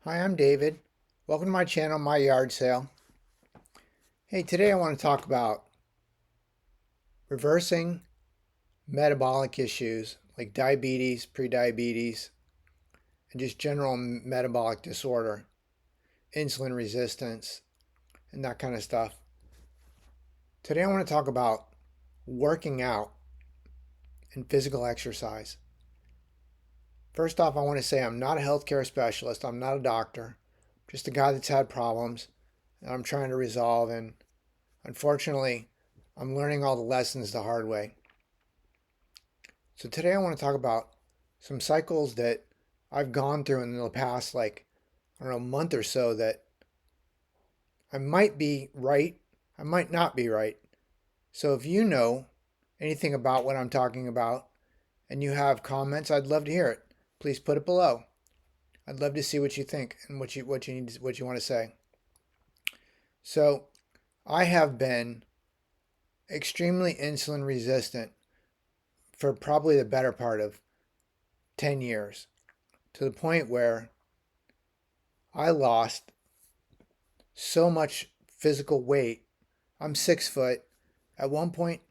Hi, I'm David. Welcome to my channel, My Yard Sale. Hey, today I want to talk about reversing metabolic issues like diabetes, prediabetes, and just general metabolic disorder, insulin resistance, and that kind of stuff. Today I want to talk about working out and physical exercise. First off, I want to say I'm not a healthcare specialist. I'm not a doctor. I'm just a guy that's had problems that I'm trying to resolve, and unfortunately, I'm learning all the lessons the hard way. So today I want to talk about some cycles that I've gone through in the past, like, I don't know, month or so that I might be right, I might not be right. So if you know anything about what I'm talking about and you have comments, I'd love to hear it. Please put it below. I'd love to see what you think and what you want to say. So I have been extremely insulin resistant for probably the better part of 10 years, to the point where I lost so much physical weight. I'm 6 foot. At one point,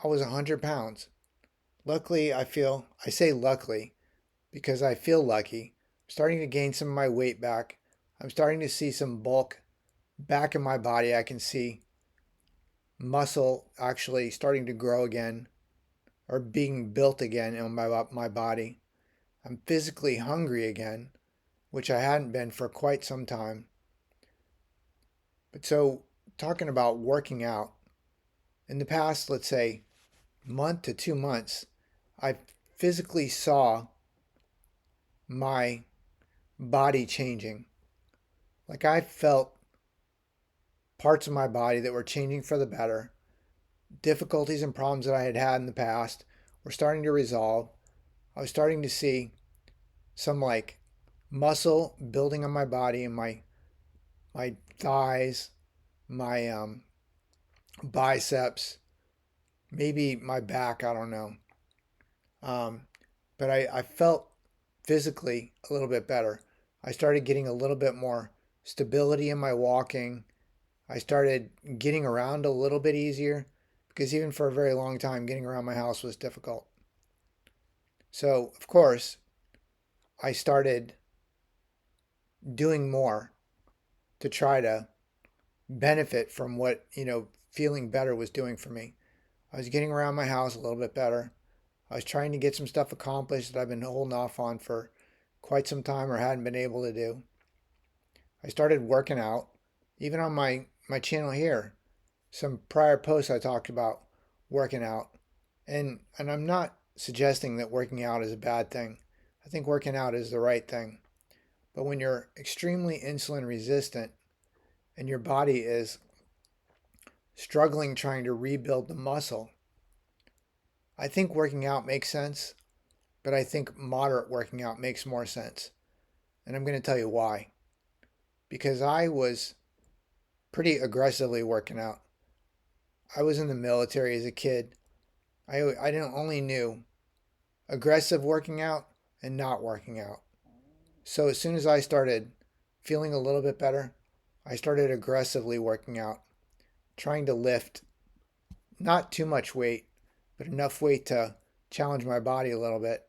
I was 100 pounds. Luckily, I say luckily because I feel lucky. I'm starting to gain some of my weight back. I'm starting to see some bulk back in my body. I can see muscle actually starting to grow again or being built again in my body. I'm physically hungry again, which I hadn't been for quite some time. But so, talking about working out, in the past, let's say, month to 2 months, I physically saw my body changing. Like I felt parts of my body that were changing for the better. Difficulties and problems that I had had in the past were starting to resolve. I was starting to see some like muscle building on my body and my thighs, my biceps, maybe my back. I don't know. Um, but I felt physically a little bit better. I started getting a little bit more stability in my walking. I started getting around a little bit easier because even for a very long time, getting around my house was difficult. So, of course, I started doing more to try to benefit from what, feeling better was doing for me. I was getting around my house a little bit better. I was trying to get some stuff accomplished that I've been holding off on for quite some time or hadn't been able to do. I started working out, even on my channel here. Some prior posts I talked about working out. And I'm not suggesting that working out is a bad thing. I think working out is the right thing. But when you're extremely insulin resistant and your body is struggling trying to rebuild the muscle, I think working out makes sense, but I think moderate working out makes more sense. And I'm going to tell you why. Because I was pretty aggressively working out. I was in the military as a kid. I didn't only knew aggressive working out and not working out. So as soon as I started feeling a little bit better, I started aggressively working out, trying to lift not too much weight, but enough weight to challenge my body a little bit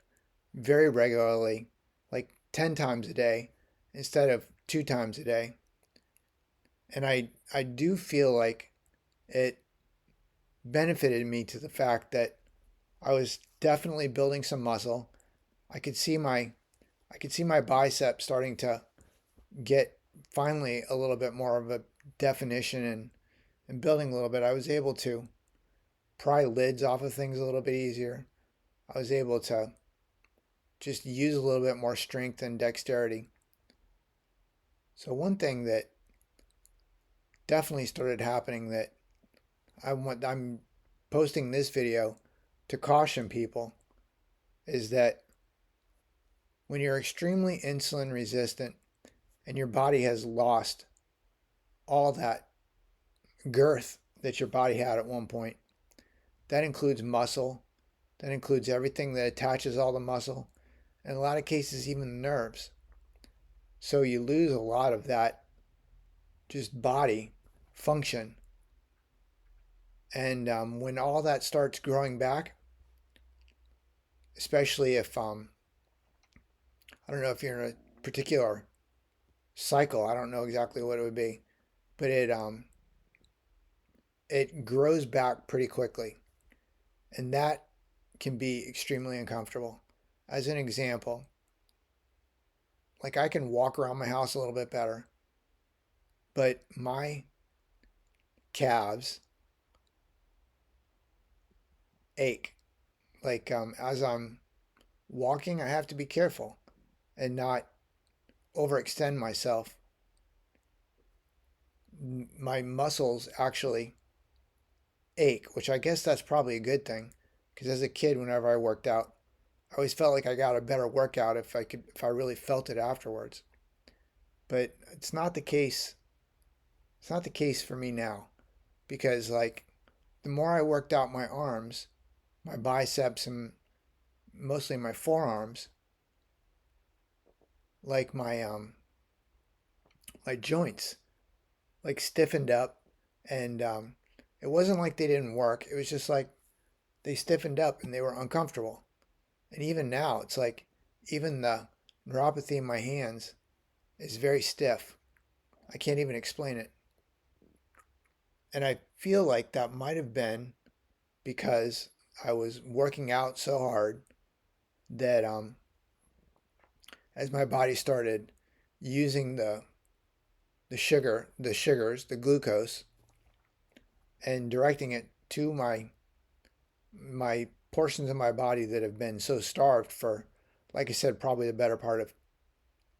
very regularly, like 10 times a day instead of 2 times a day. And I do feel like it benefited me to the fact that I was definitely building some muscle. I could see my I could see my bicep starting to get finally a little bit more of a definition and building a little bit. I was able to pry lids off of things a little bit easier. I was able to just use a little bit more strength and dexterity. So one thing that definitely started happening that I'm posting this video to caution people is that when you're extremely insulin resistant and your body has lost all that girth that your body had at one point, that includes muscle, that includes everything that attaches all the muscle, in a lot of cases, even the nerves. So you lose a lot of that just body function. And when all that starts growing back, especially if I don't know if you're in a particular cycle, I don't know exactly what it would be, but it grows back pretty quickly, and that can be extremely uncomfortable. As an example, like I can walk around my house a little bit better, but my calves ache. Like as I'm walking, I have to be careful and not overextend myself. My muscles actually ache, which I guess that's probably a good thing. Because as a kid, whenever I worked out, I always felt like I got a better workout if I really felt it afterwards. But it's not the case. It's not the case for me now because like the more I worked out my arms, my biceps and mostly my forearms, like my joints like stiffened up, and it wasn't like they didn't work. It was just like they stiffened up and they were uncomfortable. And even now, it's like even the neuropathy in my hands is very stiff. I can't even explain it. And I feel like that might have been because I was working out so hard that as my body started using the sugars, the glucose, and directing it to my portions of my body that have been so starved for, like I said, probably the better part of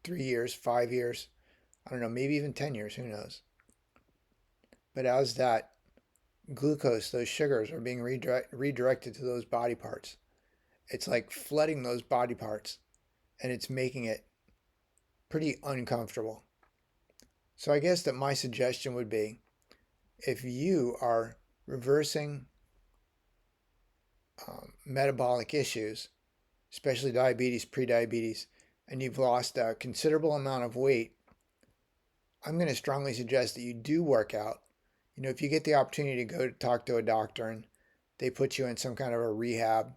3 years, 5 years, I don't know, maybe even 10 years, who knows. But as that glucose, those sugars are being redirected to those body parts, it's like flooding those body parts and it's making it pretty uncomfortable. So I guess that my suggestion would be if you are reversing metabolic issues, especially diabetes, prediabetes, and you've lost a considerable amount of weight, I'm going to strongly suggest that you do work out. You know, if you get the opportunity to go to talk to a doctor and they put you in some kind of a rehab,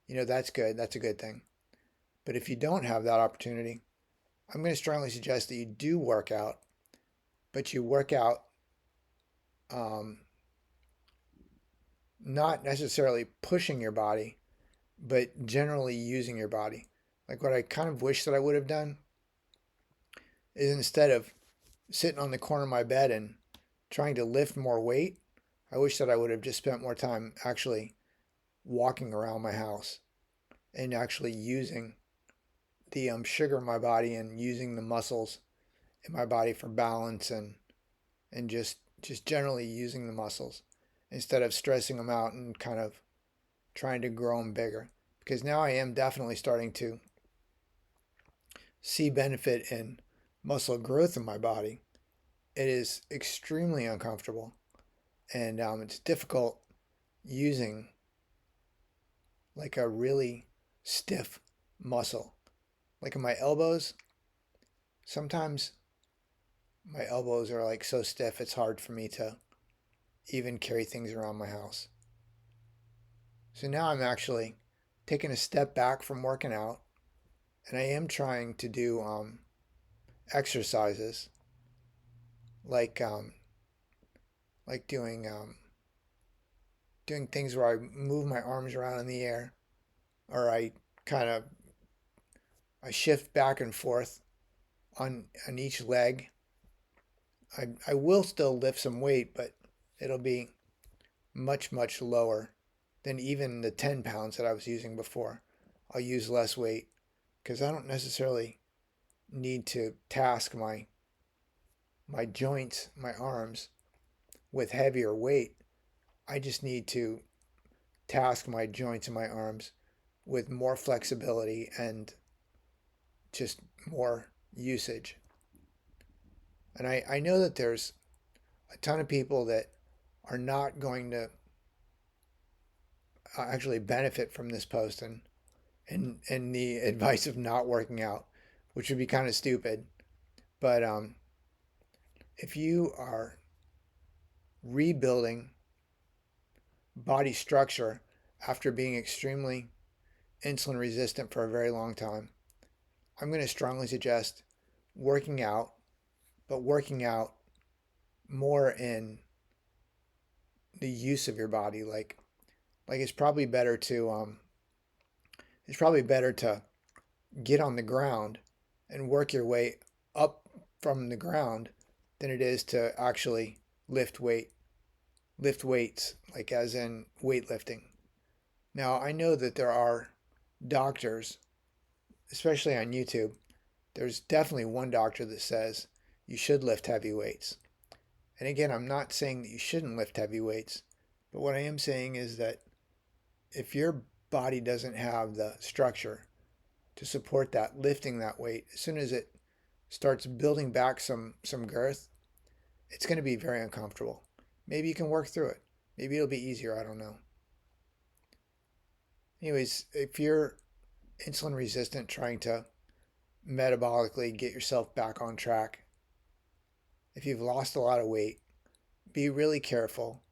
you know, that's good. That's a good thing. But if you don't have that opportunity, I'm going to strongly suggest that you do work out, but you work out um, not necessarily pushing your body, but generally using your body. Like what I kind of wish that I would have done is instead of sitting on the corner of my bed and trying to lift more weight, I wish that I would have just spent more time actually walking around my house and actually using the sugar in my body and using the muscles in my body for balance and just generally using the muscles instead of stressing them out and kind of trying to grow them bigger. Because now I am definitely starting to see benefit in muscle growth in my body. It is extremely uncomfortable and it's difficult using like a really stiff muscle. Like in my elbows, sometimes my elbows are like so stiff it's hard for me to even carry things around my house. So now I'm actually taking a step back from working out and I am trying to do exercises like like doing things where I move my arms around in the air or I kind of I shift back and forth on each leg. I will still lift some weight, but it'll be much lower than even the 10 pounds that I was using before. I'll use less weight because I don't necessarily need to task my joints, my arms with heavier weight. I just need to task my joints and my arms with more flexibility and just more usage. And I know that there's a ton of people that are not going to actually benefit from this post and the advice of not working out, which would be kind of stupid. But if you are rebuilding body structure after being extremely insulin resistant for a very long time, I'm going to strongly suggest working out, but working out more in the use of your body. Like it's probably better to get on the ground and work your way up from the ground than it is to actually lift weights, like as in weightlifting. Now, I know that there are doctors, especially on YouTube, there's definitely one doctor that says you should lift heavy weights. And again, I'm not saying that you shouldn't lift heavy weights, but what I am saying is that if your body doesn't have the structure to support that lifting that weight, as soon as it starts building back some girth, it's going to be very uncomfortable. Maybe you can work through it. Maybe it'll be easier. I don't know. Anyways, if you're insulin resistant, trying to metabolically get yourself back on track, if you've lost a lot of weight, be really careful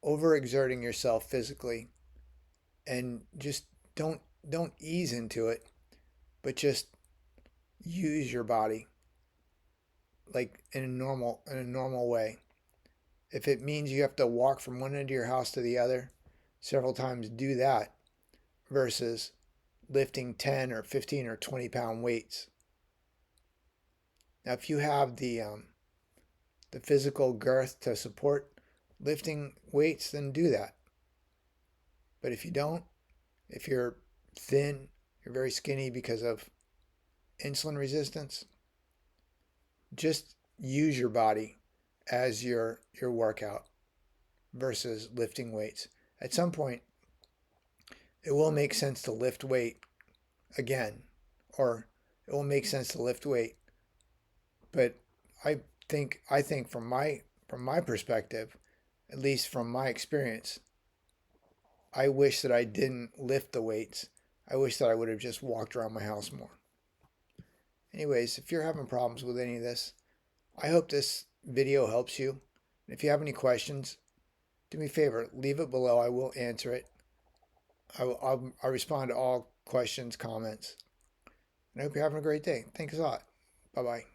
overexerting yourself physically, and just don't ease into it, but just use your body like in a normal way. If it means you have to walk from one end of your house to the other several times, do that versus lifting 10 or 15 or 20-pound weights. Now, if you have the physical girth to support lifting weights, then do that. But if you don't, if you're thin, you're very skinny because of insulin resistance, just use your body as your workout versus lifting weights. At some point, it will make sense to lift weight again, or it will make sense to lift weight. But I think from my perspective, at least from my experience, I wish that I didn't lift the weights. I wish that I would have just walked around my house more. Anyways, if you're having problems with any of this, I hope this video helps you. If you have any questions, do me a favor, leave it below. I will answer it. I'll respond to all questions, comments. And I hope you're having a great day. Thanks a lot. Bye bye.